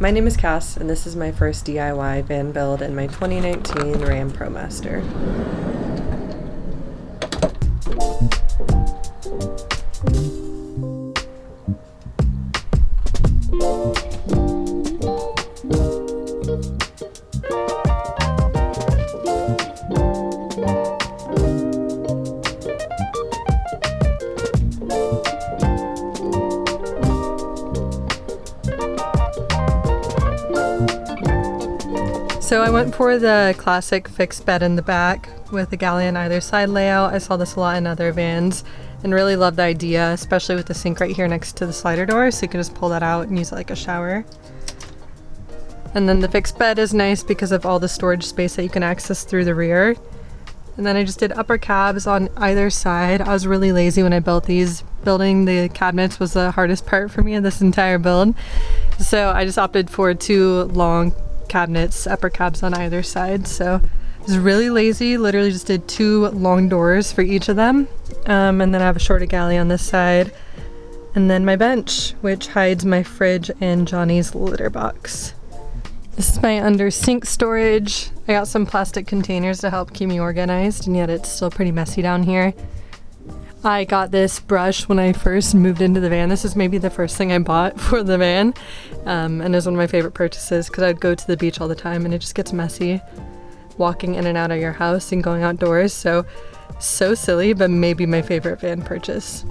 My name is Cass, and this is my first DIY van build in my 2019 Ram ProMaster. So I went for the classic fixed bed in the back with a galley on either side layout. I saw this a lot in other vans and really loved the idea, especially with the sink right here next to the slider door, so you can just pull that out and use it like a shower. And then the fixed bed is nice because of all the storage space that you can access through the rear. And then I just did upper cabs on either side. I was really lazy when I built these. Building the cabinets was the hardest part for me in this entire build. So I just opted for two long cabinets, upper cabs on either side. So I was really lazy, literally just did two long doors for each of them. And then I have a shorter galley on this side. And then my bench, which hides my fridge and Johnny's litter box. This is my under sink storage. I got some plastic containers to help keep me organized, and yet it's still pretty messy down here. I got this brush when I first moved into the van. This is maybe the first thing I bought for the van, and is one of my favorite purchases because I'd go to the beach all the time and it just gets messy walking in and out of your house and going outdoors. So silly, but maybe my favorite van purchase.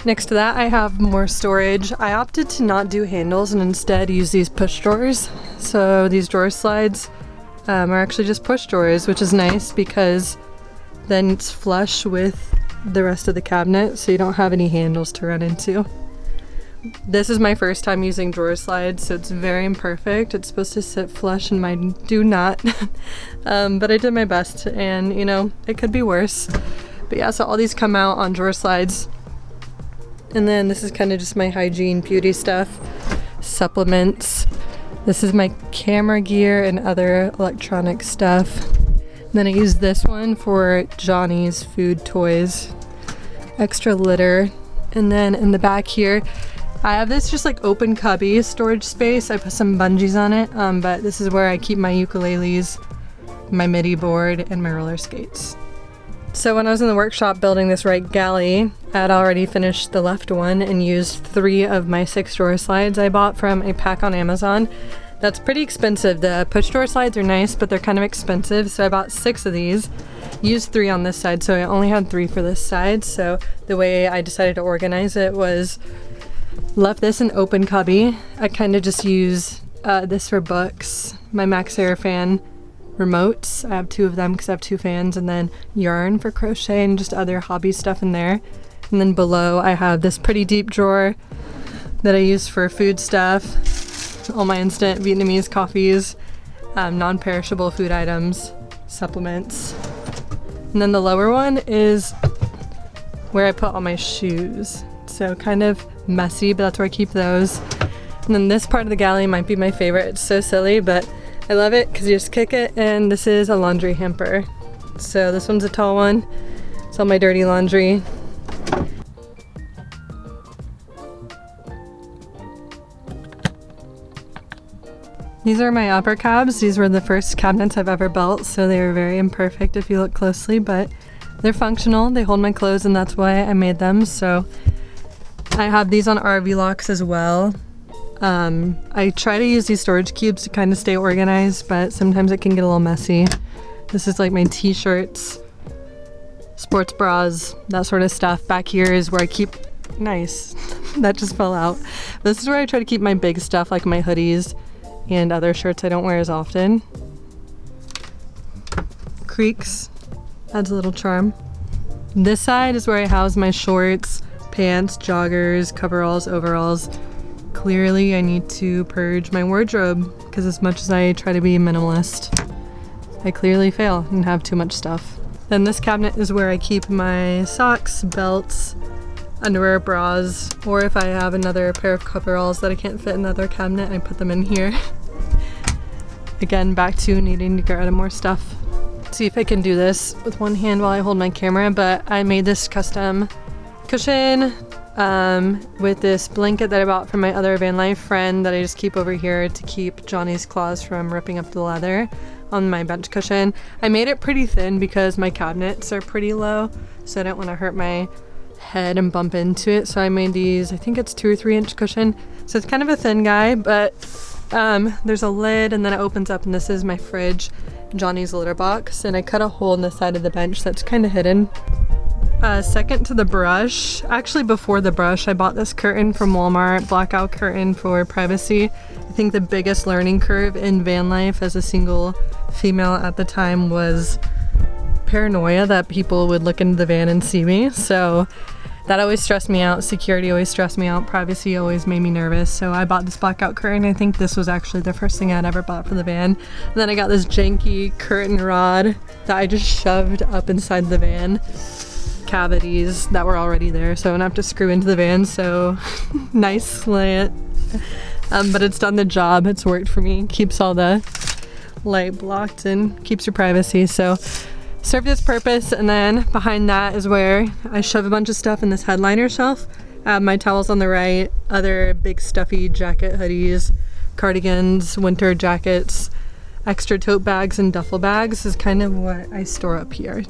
Next to that, I have more storage. I opted to not do handles and instead use these push drawers. So these drawer slides are actually just push drawers, which is nice because then it's flush with the rest of the cabinet, so you don't have any handles to run into. This is my first time using drawer slides, so it's very imperfect. It's supposed to sit flush and mine do not. But I did my best, and you know, it could be worse. But yeah, so all these come out on drawer slides. And then this is kind of just my hygiene beauty stuff, supplements. This is my camera gear and other electronic stuff. And then I use this one for Johnny's food toys, extra litter. And then in the back here, I have this just like open cubby storage space. I put some bungees on it, but this is where I keep my ukuleles, my MIDI board, and my roller skates. So when I was in the workshop building this right galley, I had already finished the left one and used 3 of my 6 drawer slides I bought from a pack on Amazon. That's pretty expensive. The push drawer slides are nice, but they're kind of expensive. So I bought 6 of these, used 3 on this side, so I only had 3 for this side. So the way I decided to organize it was left this in open cubby. I kind of just use this for books, my Max Air fan remotes. I have 2 of them because I have 2 fans, and then yarn for crochet and just other hobby stuff in there. And then below I have this pretty deep drawer that I use for food stuff, all my instant Vietnamese coffees, non-perishable food items, supplements. And then the lower one is where I put all my shoes. So kind of messy, but that's where I keep those. And then this part of the galley might be my favorite. It's so silly, but I love it because you just kick it, and this is a laundry hamper. So this one's a tall one. It's all my dirty laundry. These are my upper cabs. These were the first cabinets I've ever built, so they were very imperfect if you look closely, but they're functional. They hold my clothes, and that's why I made them. So I have these on RV locks as well. I try to use these storage cubes to kind of stay organized, but sometimes it can get a little messy. This is like my t-shirts, sports bras, that sort of stuff. Back here is where I keep, nice, that just fell out. This is where I try to keep my big stuff like my hoodies and other shirts I don't wear as often. Creeks adds a little charm. This side is where I house my shorts, pants, joggers, coveralls, overalls. Clearly I need to purge my wardrobe because as much as I try to be minimalist, I clearly fail and have too much stuff. Then this cabinet is where I keep my socks, belts, underwear, bras, or if I have another pair of coveralls that I can't fit in the other cabinet, I put them in here. Again, back to needing to get rid of more stuff. see if I can do this with one hand while I hold my camera, but I made this custom cushion with this blanket that I bought from my other van life friend that I just keep over here to keep Johnny's claws from ripping up the leather on my bench cushion. I made it pretty thin because my cabinets are pretty low, so I don't want to hurt my head and bump into it. So I made these, I think it's 2 or 3 inch cushion. So it's kind of a thin guy, but there's a lid and then it opens up, and this is my fridge, Johnny's litter box, and I cut a hole in the side of the bench that's kind of hidden. Second to the brush, actually before the brush, I bought this curtain from Walmart, blackout curtain for privacy. I think the biggest learning curve in van life as a single female at the time was paranoia that people would look into the van and see me. So that always stressed me out. Security always stressed me out. Privacy always made me nervous. So I bought this blackout curtain. I think this was actually the first thing I'd ever bought for the van. And then I got this janky curtain rod that I just shoved up inside the van cavities that were already there, so I don't have to screw into the van. So nice slant, but it's done the job. It's worked for me. Keeps all the light blocked and keeps your privacy, so served its purpose. And then behind that is where I shove a bunch of stuff in this headliner shelf. I have my towels on the right, other big stuffy jacket, hoodies, cardigans, winter jackets, extra tote bags and duffel bags is kind of what I store up here.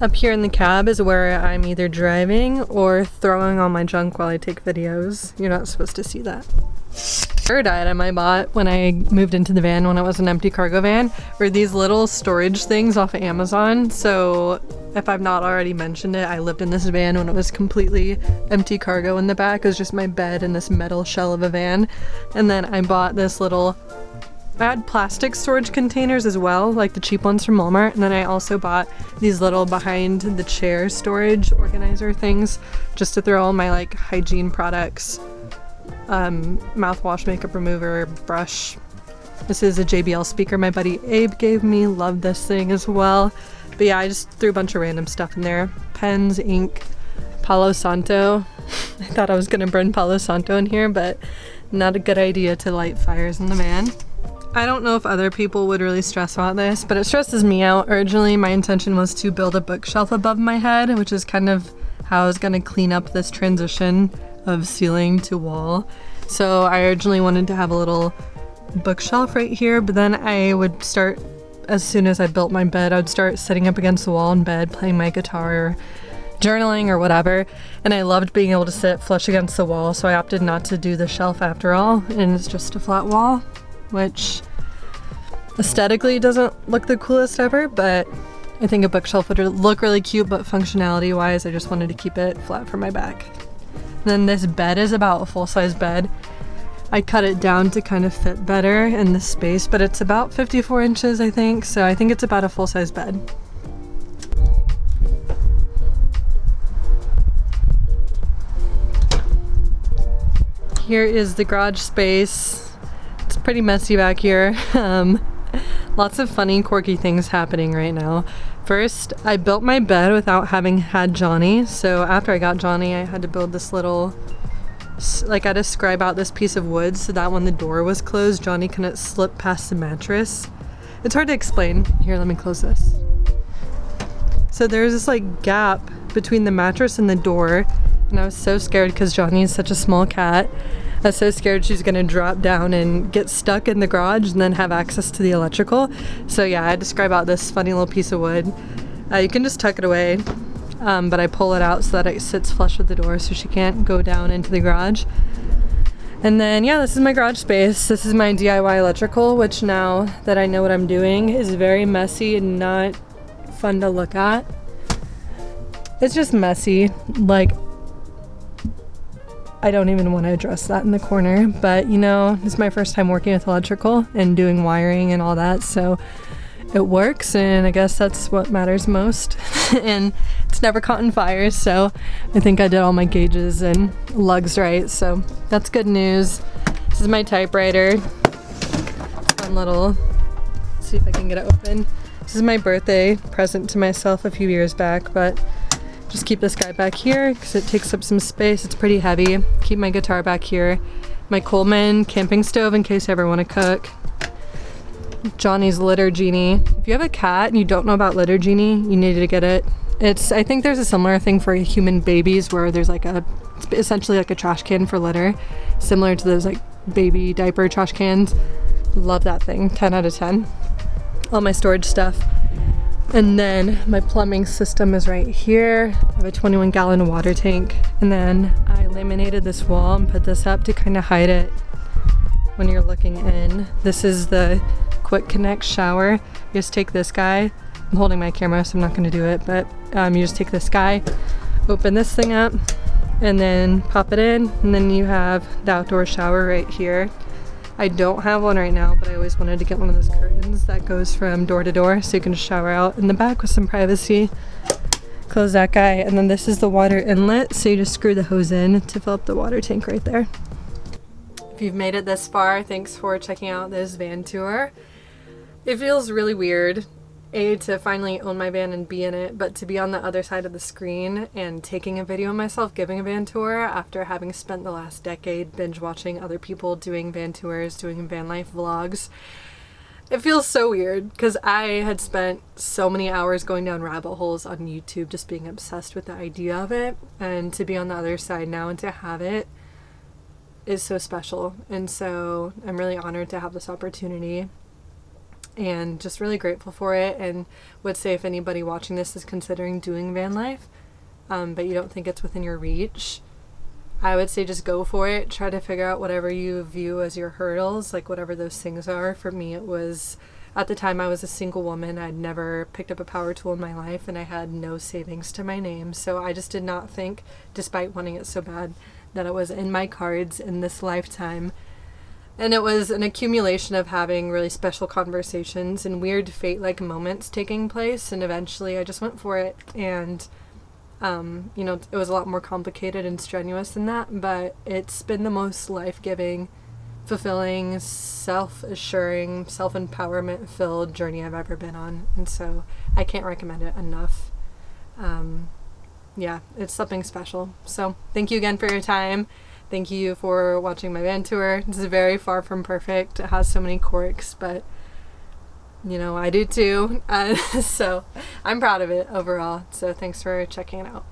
Up here in the cab is where I'm either driving or throwing all my junk while I take videos. You're not supposed to see that. Third item I bought when I moved into the van when it was an empty cargo van were these little storage things off of Amazon. So if I've not already mentioned it, I lived in this van when it was completely empty cargo in the back. It was just my bed and this metal shell of a van. And then I bought this little, I had plastic storage containers as well, like the cheap ones from Walmart, and then I also bought these little behind the chair storage organizer things just to throw all my like hygiene products, mouthwash, makeup remover, brush. This is a JBL speaker my buddy Abe gave me. Love this thing as well. But yeah, I just threw a bunch of random stuff in there. Pens, ink, Palo Santo. I thought I was gonna burn Palo Santo in here, but not a good idea to light fires in the van. I don't know if other people would really stress about this, but it stresses me out. Originally, my intention was to build a bookshelf above my head, which is kind of how I was going to clean up this transition of ceiling to wall. So I originally wanted to have a little bookshelf right here, but then I would start, as soon as I built my bed, I would start sitting up against the wall in bed, playing my guitar or journaling or whatever, and I loved being able to sit flush against the wall, so I opted not to do the shelf after all, and it's just a flat wall, which aesthetically doesn't look the coolest ever, but I think a bookshelf would look really cute, but functionality wise I just wanted to keep it flat for my back. Then this bed is about a full-size bed. I cut it down to kind of fit better in this space, but it's about 54 inches I think, so I think it's about a full-size bed. Here is the garage space. It's pretty messy back here. Lots of funny, quirky things happening right now. First, I built my bed without having had Johnny. So after I got Johnny, I had to build this little, like I had to scribe out this piece of wood so that when the door was closed, Johnny couldn't slip past the mattress. It's hard to explain. Here, let me close this. So there's this like gap between the mattress and the door, and I was so scared because Johnny is such a small cat. I was so scared she's gonna drop down and get stuck in the garage and then have access to the electrical. So yeah, I had to scribe out this funny little piece of wood. You can just tuck it away, but I pull it out so that it sits flush with the door so she can't go down into the garage. And then yeah, this is my garage space. This is my DIY electrical, which now that I know what I'm doing is very messy and not fun to look at. It's just messy, like I don't even want to address that in the corner, but you know, this is my first time working with electrical and doing wiring and all that, so it works, and I guess that's what matters most. And it's never caught in fires, so I think I did all my gauges and lugs right, so that's good news. This is my typewriter. Fun little, let's see if I can get it open. This is my birthday present to myself a few years back, but just keep this guy back here because it takes up some space. It's pretty heavy. Keep my guitar back here. My Coleman camping stove in case I ever want to cook. Johnny's Litter Genie. If you have a cat and you don't know about Litter Genie, you need to get it. I think there's a similar thing for human babies where there's like it's essentially like a trash can for litter, similar to those like baby diaper trash cans. Love that thing, 10 out of 10. All my storage stuff. And then my plumbing system is right here. I have a 21-gallon water tank. And then I laminated this wall and put this up to kind of hide it when you're looking in. This is the quick connect shower. You just take this guy. I'm holding my camera, so I'm not going to do it, but you just take this guy, open this thing up, and then pop it in, and then you have the outdoor shower right here. I don't have one right now, but I always wanted to get one of those curtains that goes from door to door, so you can just shower out in the back with some privacy. Close that guy, and then this is the water inlet, so you just screw the hose in to fill up the water tank right there. If you've made it this far, thanks for checking out this van tour. It feels really weird, A, to finally own my van and be in it, but to be on the other side of the screen and taking a video of myself giving a van tour after having spent the last decade binge watching other people doing van tours, doing van life vlogs. It feels so weird because I had spent so many hours going down rabbit holes on YouTube just being obsessed with the idea of it, and to be on the other side now and to have it is so special. And so I'm really honored to have this opportunity and just really grateful for it, and would say if anybody watching this is considering doing van life but you don't think it's within your reach, I would say just go for it. Try to figure out whatever you view as your hurdles, like whatever those things are. For me, it was, at the time I was a single woman. I'd never picked up a power tool in my life, and I had no savings to my name, so I just did not think, despite wanting it so bad, that it was in my cards in this lifetime. And it was an accumulation of having really special conversations and weird fate-like moments taking place, and eventually I just went for it. And you know, it was a lot more complicated and strenuous than that, but it's been the most life-giving, fulfilling, self-assuring, self-empowerment filled journey I've ever been on, and so I can't recommend it enough. Yeah, it's something special. So thank you again for your time. Thank you for watching my van tour. This is very far from perfect. It has so many quirks, but you know, I do too. So I'm proud of it overall. So thanks for checking it out.